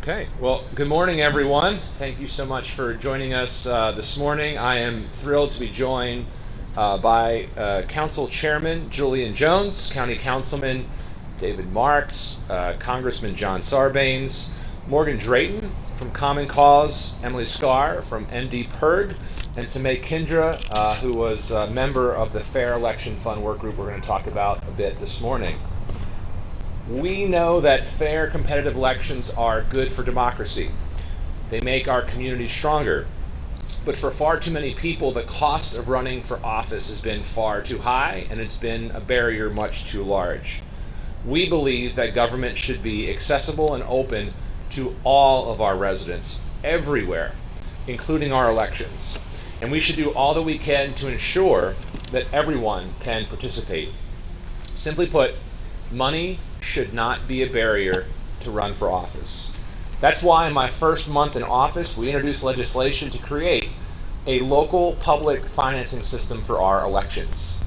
Okay, well, good morning, everyone. Thank you so much for joining us this morning. I am thrilled to be joined by Council Chairman Julian Jones, County Councilman David Marks, Congressman John Sarbanes, Morgan Drayton from Common Cause, Emily Scarr from ND PIRG, and Samay Kindra, who was a member of the Fair Election Fund work group we're going to talk about a bit this morning. We know that fair, competitive elections are good for democracy. They make our community stronger. But for far too many people, the cost of running for office has been far too high, and it's been a barrier much too large. We believe that government should be accessible and open to all of our residents, everywhere, including our elections. And we should do all that we can to ensure that everyone can participate. Simply put, money should not be a barrier to run for office. That's why in my first month in office, we introduced legislation to create a local public financing system for our elections.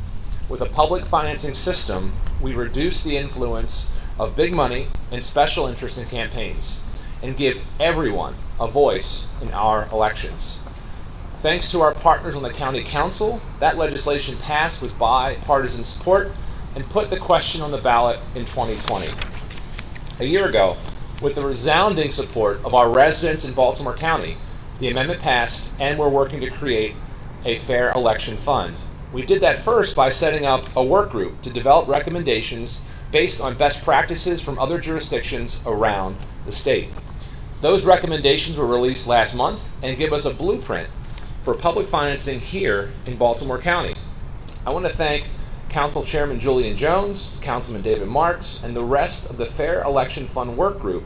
With a public financing system, we reduce the influence of big money and special interests in campaigns and give everyone a voice in our elections. Thanks to our partners on the County Council, that legislation passed with bipartisan support and put the question on the ballot in 2020. A year ago, with the resounding support of our residents in Baltimore County, the amendment passed and we're working to create a fair election fund. We did that first by setting up a work group to develop recommendations based on best practices from other jurisdictions around the state. Those recommendations were released last month and give us a blueprint for public financing here in Baltimore County. I want to thank Council Chairman Julian Jones, Councilman David Marks, and the rest of the Fair Election Fund work group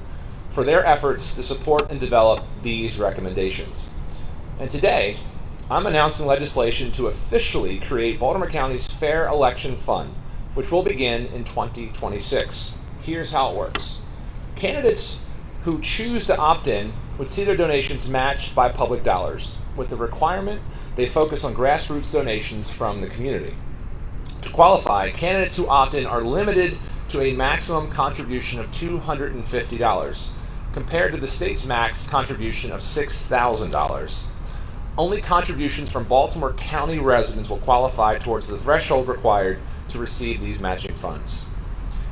for their efforts to support and develop these recommendations. And today, I'm announcing legislation to officially create Baltimore County's Fair Election Fund, which will begin in 2026. Here's how it works. Candidates who choose to opt in would see their donations matched by public dollars, with the requirement they focus on grassroots donations from the community. To qualify, candidates who opt in are limited to a maximum contribution of $250, compared to the state's max contribution of $6,000. Only contributions from Baltimore County residents will qualify towards the threshold required to receive these matching funds.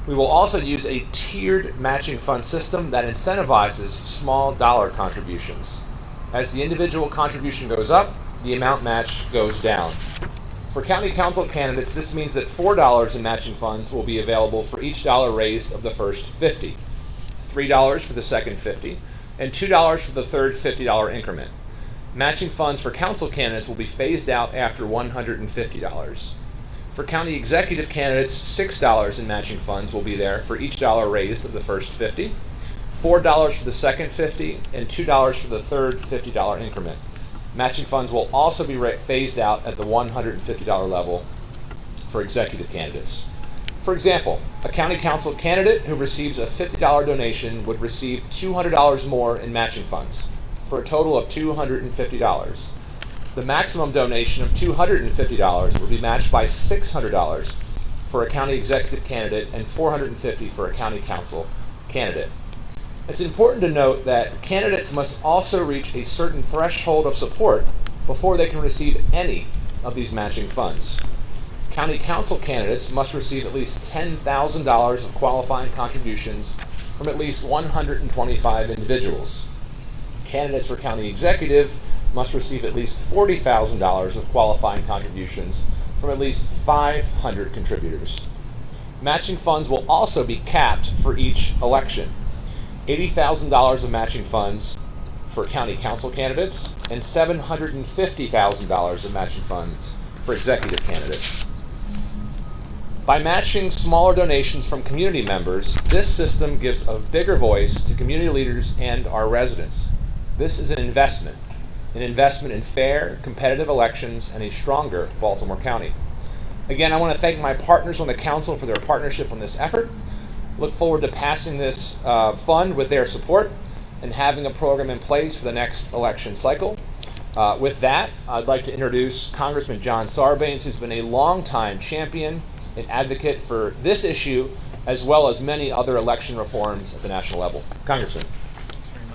We will also use a tiered matching fund system that incentivizes small dollar contributions. As the individual contribution goes up, the amount matched goes down. For County Council candidates, this means that $4 in matching funds will be available for each dollar raised of the first 50, $3 for the second 50, and $2 for the third $50 increment. Matching funds for council candidates will be phased out after $150. For county executive candidates, $6 in matching funds will be there for each dollar raised of the first 50, $4 for the second 50, and $2 for the third $50 increment. Matching funds will also be phased out at the $150 level for executive candidates. For example, a county council candidate who receives a $50 donation would receive $200 more in matching funds, for a total of $250. The maximum donation of $250 would be matched by $600 for a county executive candidate and $450 for a county council candidate. It's important to note that candidates must also reach a certain threshold of support before they can receive any of these matching funds. County council candidates must receive at least $10,000 of qualifying contributions from at least 125 individuals. Candidates for county executive must receive at least $40,000 of qualifying contributions from at least 500 contributors. Matching funds will also be capped for each election. $80,000 of matching funds for county council candidates and $750,000 of matching funds for executive candidates. By matching smaller donations from community members, this system gives a bigger voice to community leaders and our residents. This is an investment in fair, competitive elections and a stronger Baltimore County. Again, I want to thank my partners on the council for their partnership on this effort. Look forward to passing this fund with their support and having a program in place for the next election cycle. With that, I'd like to introduce Congressman John Sarbanes, who's been a longtime champion and advocate for this issue, as well as many other election reforms at the national level. Congressman. Thanks very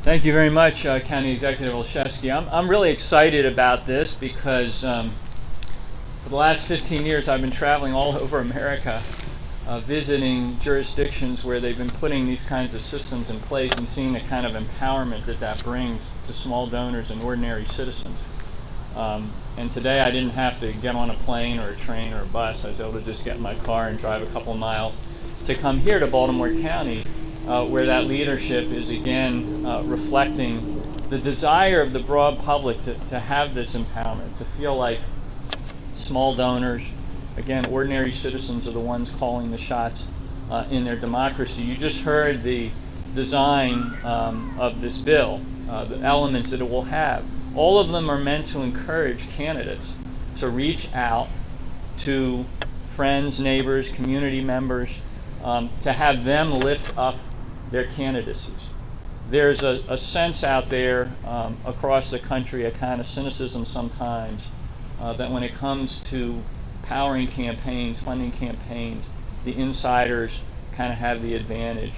Thank you very much, County Executive Olszewski. I'm really excited about this because for the last 15 years I've been traveling all over America visiting jurisdictions where they've been putting these kinds of systems in place and seeing the kind of empowerment that brings to small donors and ordinary citizens. And today I didn't have to get on a plane or a train or a bus. I was able to just get in my car and drive a couple of miles to come here to Baltimore County, where that leadership is again reflecting the desire of the broad public to have this empowerment, to feel like small donors, again, ordinary citizens are the ones calling the shots in their democracy. You just heard the design of this bill, the elements that it will have. All of them are meant to encourage candidates to reach out to friends, neighbors, community members, to have them lift up their candidacies. There's a sense out there across the country, a kind of cynicism sometimes, that when it comes to powering campaigns, funding campaigns, the insiders kind of have the advantage,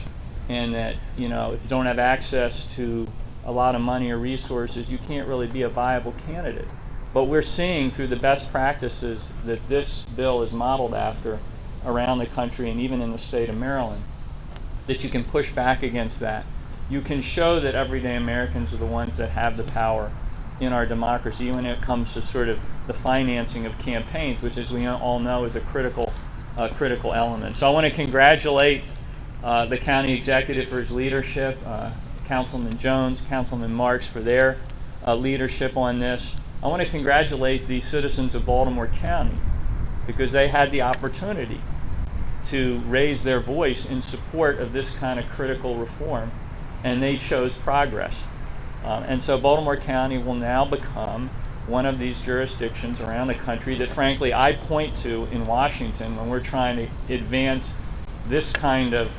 and that, you know, if you don't have access to a lot of money or resources, you can't really be a viable candidate. But we're seeing through the best practices that this bill is modeled after around the country and even in the state of Maryland, that you can push back against that. You can show that everyday Americans are the ones that have the power in our democracy, even when it comes to sort of the financing of campaigns, which, as we all know, is a critical element. So I want to congratulate the county executive for his leadership, Councilman Jones, Councilman Marks for their leadership on this. I want to congratulate the citizens of Baltimore County because they had the opportunity to raise their voice in support of this kind of critical reform, and they chose progress. And so Baltimore County will now become one of these jurisdictions around the country that, frankly, I point to in Washington when we're trying to advance this kind of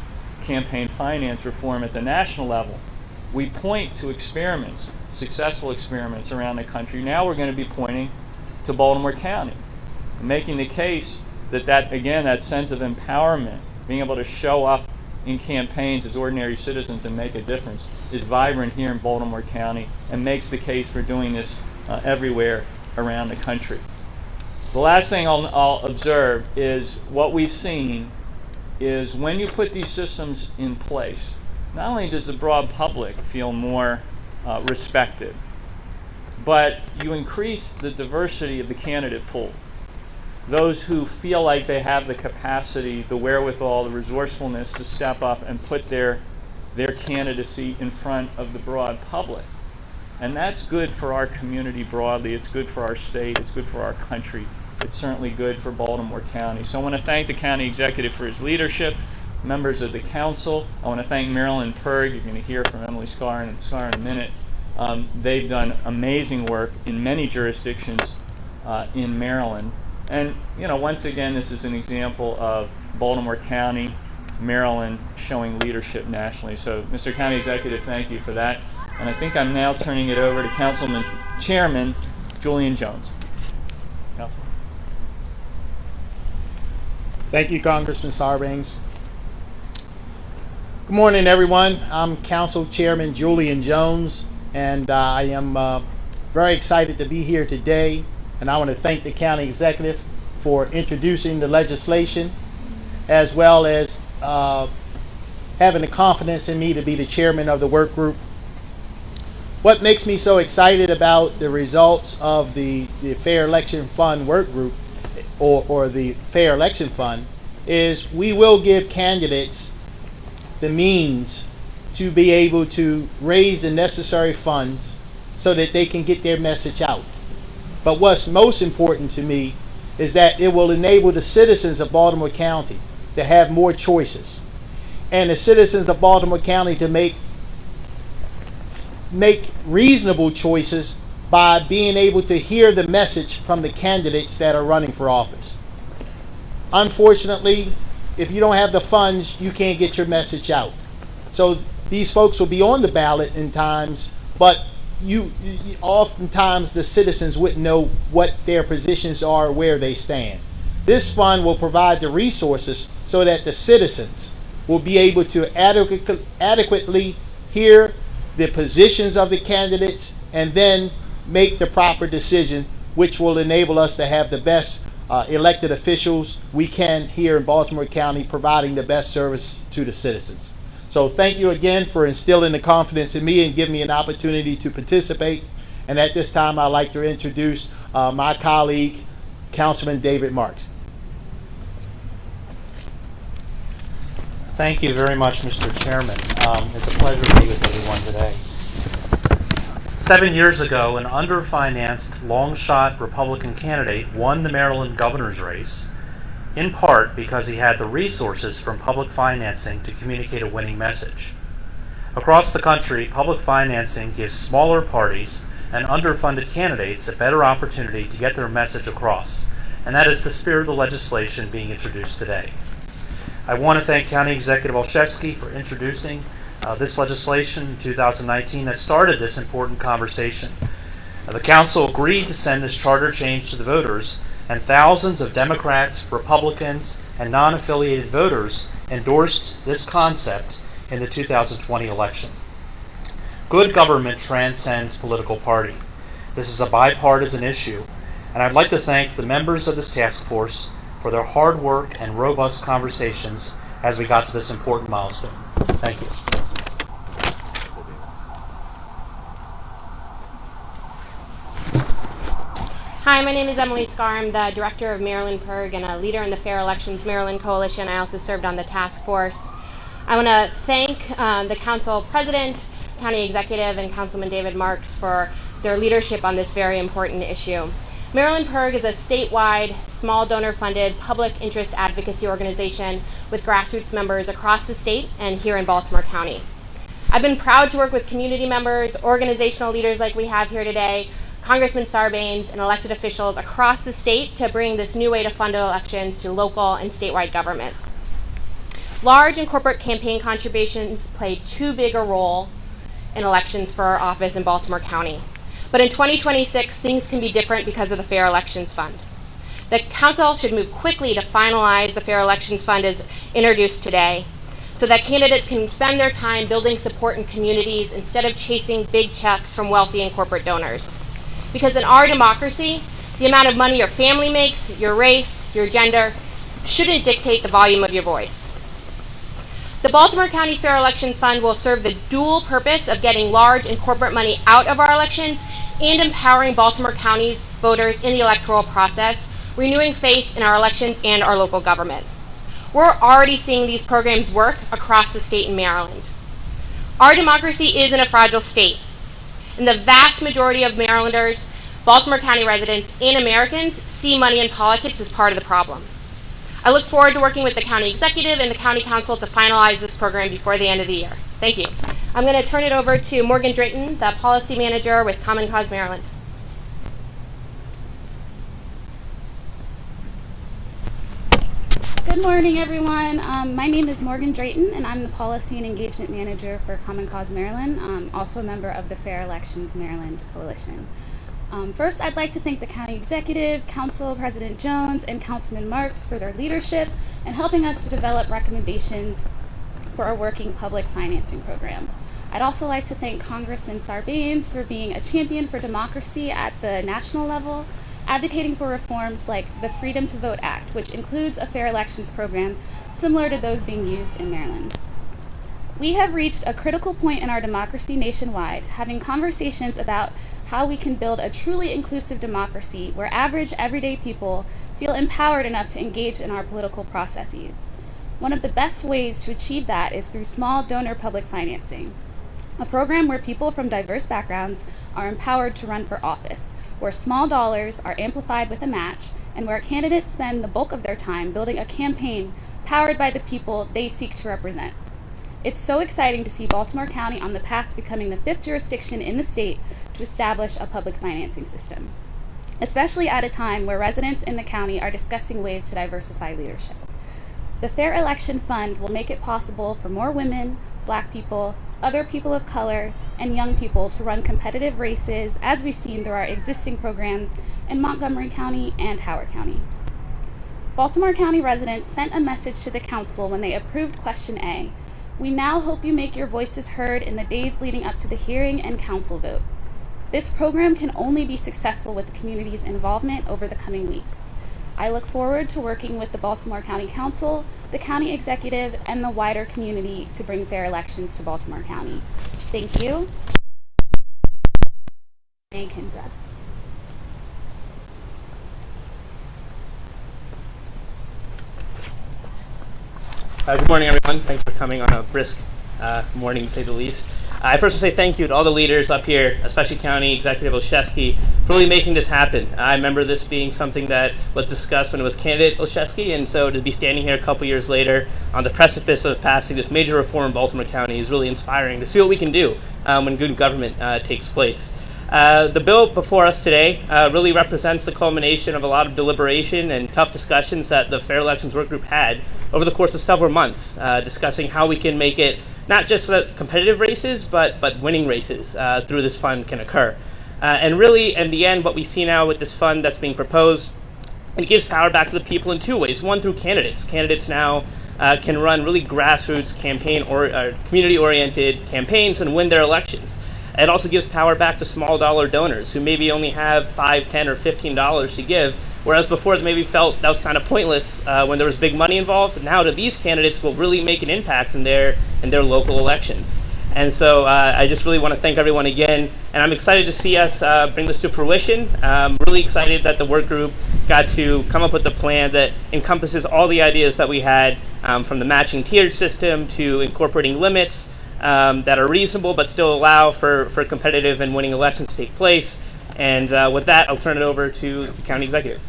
campaign finance reform at the national level. We point to experiments, successful experiments around the country. Now we're going to be pointing to Baltimore County, making the case that again, that sense of empowerment, being able to show up in campaigns as ordinary citizens and make a difference, is vibrant here in Baltimore County and makes the case for doing this everywhere around the country. The last thing I'll observe is what we've seen is when you put these systems in place, not only does the broad public feel more respected, but you increase the diversity of the candidate pool. Those who feel like they have the capacity, the wherewithal, the resourcefulness to step up and put their candidacy in front of the broad public. And that's good for our community broadly. It's good for our state. It's good for our country. It's certainly good for Baltimore County. So I want to thank the county executive for his leadership, members of the council. I want to thank Marilyn Perg. You're going to hear from Emily Scar in a minute. They've done amazing work in many jurisdictions in Maryland. And, you know, once again, this is an example of Baltimore County, Maryland showing leadership nationally. So, Mr. County Executive, thank you for that. And I think I'm now turning it over to Councilman Chairman Julian Jones. Councilman. Thank you, Congressman Sarbanes. Good morning, everyone. I'm Council Chairman Julian Jones, and I am very excited to be here today. And I want to thank the county executive for introducing the legislation, as well as having the confidence in me to be the chairman of the work group. What makes me so excited about the results of the Fair Election Fund work group, or the Fair Election Fund, is we will give candidates the means to be able to raise the necessary funds so that they can get their message out. But what's most important to me is that it will enable the citizens of Baltimore County to have more choices, and the citizens of Baltimore County to make reasonable choices by being able to hear the message from the candidates that are running for office. Unfortunately, if you don't have the funds, you can't get your message out. So these folks will be on the ballot in times, but oftentimes the citizens wouldn't know what their positions are, where they stand. This fund will provide the resources so that the citizens will be able to adequately hear the positions of the candidates, and then make the proper decision, which will enable us to have the best elected officials we can here in Baltimore County, providing the best service to the citizens. So thank you again for instilling the confidence in me and giving me an opportunity to participate. And at this time, I'd like to introduce my colleague, Councilman David Marks. Thank you very much, Mr. Chairman. It's a pleasure to be with everyone today. 7 years ago, an underfinanced, long-shot Republican candidate won the Maryland governor's race, in part because he had the resources from public financing to communicate a winning message. Across the country, public financing gives smaller parties and underfunded candidates a better opportunity to get their message across, and that is the spirit of the legislation being introduced today. I want to thank County Executive Olszewski for introducing this legislation in 2019 that started this important conversation. The Council agreed to send this charter change to the voters, and thousands of Democrats, Republicans, and non-affiliated voters endorsed this concept in the 2020 election. Good government transcends political party. This is a bipartisan issue, and I'd like to thank the members of this task force for their hard work and robust conversations as we got to this important milestone. Thank you. Hi, my name is Emily Scar. I'm the director of Maryland PIRG and a leader in the Fair Elections Maryland Coalition. I also served on the task force. I want to thank the council president, county executive, and Councilman David Marks for their leadership on this very important issue. Maryland PIRG is a statewide, small donor-funded public interest advocacy organization with grassroots members across the state and here in Baltimore County. I've been proud to work with community members, organizational leaders like we have here today, Congressman Sarbanes, and elected officials across the state to bring this new way to fund elections to local and statewide government. Large and corporate campaign contributions play too big a role in elections for our office in Baltimore County. But in 2026, things can be different because of the Fair Elections Fund. The council should move quickly to finalize the Fair Elections Fund as introduced today, so that candidates can spend their time building support in communities instead of chasing big checks from wealthy and corporate donors. Because in our democracy, the amount of money your family makes, your race, your gender, shouldn't dictate the volume of your voice. The Baltimore County Fair Election Fund will serve the dual purpose of getting large and corporate money out of our elections and empowering Baltimore County's voters in the electoral process, renewing faith in our elections and our local government. We're already seeing these programs work across the state in Maryland. Our democracy is in a fragile state, and the vast majority of Marylanders, Baltimore County residents, and Americans see money in politics as part of the problem. I look forward to working with the county executive and the county council to finalize this program before the end of the year. Thank you. I'm going to turn it over to Morgan Drayton, the policy manager with Common Cause Maryland. Good morning, everyone. My name is Morgan Drayton, and I'm the Policy and Engagement Manager for Common Cause Maryland. I'm also a member of the Fair Elections Maryland Coalition. First, I'd like to thank the County Executive, Council President Jones, and Councilman Marks for their leadership and helping us to develop recommendations for our working public financing program. I'd also like to thank Congressman Sarbanes for being a champion for democracy at the national level, advocating for reforms like the Freedom to Vote Act, which includes a fair elections program similar to those being used in Maryland. We have reached a critical point in our democracy nationwide, having conversations about how we can build a truly inclusive democracy where average, everyday people feel empowered enough to engage in our political processes. One of the best ways to achieve that is through small donor public financing, a program where people from diverse backgrounds are empowered to run for office, where small dollars are amplified with a match, and where candidates spend the bulk of their time building a campaign powered by the people they seek to represent. It's so exciting to see Baltimore County on the path to becoming the 5th jurisdiction in the state to establish a public financing system, especially at a time where residents in the county are discussing ways to diversify leadership. The Fair Election Fund will make it possible for more women, Black people, other people of color, and young people to run competitive races, as we've seen through our existing programs in Montgomery County and Howard County. Baltimore County residents sent a message to the council when they approved Question A, We now hope you make your voices heard in the days leading up to the hearing and council vote. This program can only be successful with the community's involvement over the coming weeks. I look forward to working with the Baltimore County Council, the county executive, and the wider community to bring fair elections to Baltimore County. Thank you. And Kendra. Good morning, everyone. Thanks for coming on a brisk morning, to say the least. I first want to say thank you to all the leaders up here, especially County Executive Olszewski, for really making this happen. I remember this being something that was discussed when it was candidate Olszewski, and so to be standing here a couple years later on the precipice of passing this major reform in Baltimore County is really inspiring to see what we can do when good government takes place. The bill before us today really represents the culmination of a lot of deliberation and tough discussions that the Fair Elections Work Group had over the course of several months, discussing how we can make it not just so that competitive races, but winning races through this fund can occur. And really, in the end, what we see now with this fund that's being proposed, it gives power back to the people in two ways. One, through candidates. Candidates now can run really grassroots campaign or community-oriented campaigns and win their elections. It also gives power back to small dollar donors who maybe only have $5, $10, or $15 to give, whereas before they maybe felt that was kind of pointless when there was big money involved. Now to these candidates will really make an impact in their local elections. And so I just really want to thank everyone again, and I'm excited to see us bring this to fruition. I'm really excited that the work group got to come up with a plan that encompasses all the ideas that we had, from the matching tiered system to incorporating limits that are reasonable but still allow for competitive and winning elections to take place. And with that, I'll turn it over to the county executive.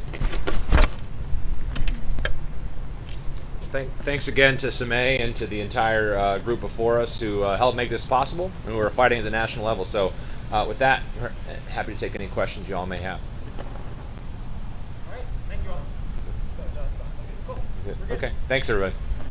Thanks again to Samay and to the entire group before us who helped make this possible, and who are fighting at the national level. So with that, we're happy to take any questions you all may have. All right, thank you all. Okay, thanks everybody.